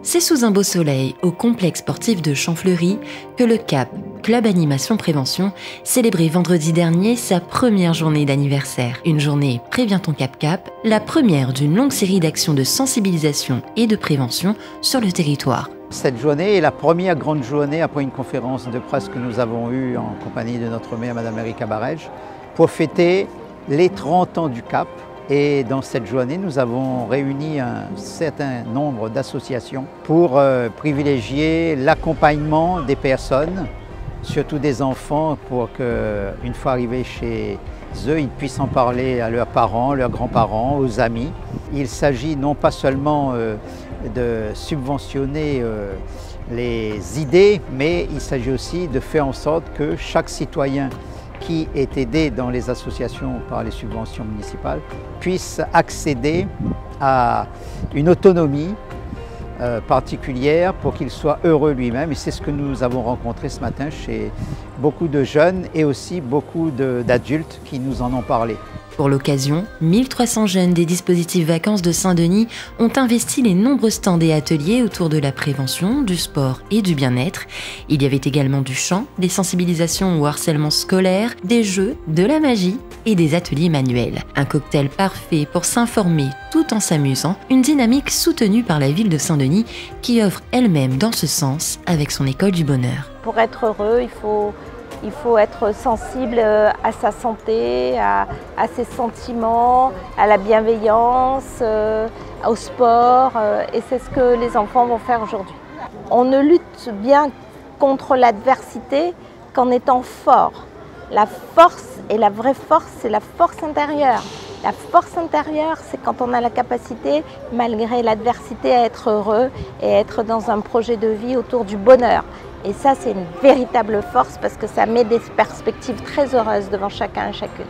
C'est sous un beau soleil, au complexe sportif de Champfleury, que le CAP, Club Animation Prévention, célébrait vendredi dernier sa première journée d'anniversaire. Une journée Préviens ton Cap-Cap, la première d'une longue série d'actions de sensibilisation et de prévention sur le territoire. Cette journée est la première grande journée après une conférence de presse que nous avons eue en compagnie de notre maire, Mme Erika Barège, pour fêter les 30 ans du CAP. Et dans cette journée, nous avons réuni un certain nombre d'associations pour privilégier l'accompagnement des personnes, surtout des enfants, pour qu'une fois arrivés chez eux, ils puissent en parler à leurs parents, leurs grands-parents, aux amis. Il s'agit non pas seulement de subventionner les idées, mais il s'agit aussi de faire en sorte que chaque citoyen qui est aidé dans les associations par les subventions municipales puisse accéder à une autonomie particulière pour qu'il soit heureux lui-même. Et c'est ce que nous avons rencontré ce matin chez beaucoup de jeunes et aussi beaucoup d'adultes qui nous en ont parlé. Pour l'occasion, 1300 jeunes des dispositifs vacances de Saint-Denis ont investi les nombreux stands et ateliers autour de la prévention, du sport et du bien-être. Il y avait également du chant, des sensibilisations au harcèlement scolaire, des jeux, de la magie et des ateliers manuels. Un cocktail parfait pour s'informer tout en s'amusant, une dynamique soutenue par la ville de Saint-Denis qui œuvre elle-même dans ce sens avec son école du bonheur. Pour être heureux, il faut être sensible à sa santé, à ses sentiments, à la bienveillance, au sport. Et c'est ce que les enfants vont faire aujourd'hui. On ne lutte bien contre l'adversité qu'en étant fort. La force et la vraie force, c'est la force intérieure. La force intérieure, c'est quand on a la capacité, malgré l'adversité, à être heureux et être dans un projet de vie autour du bonheur. Et ça, c'est une véritable force parce que ça met des perspectives très heureuses devant chacun et chacune.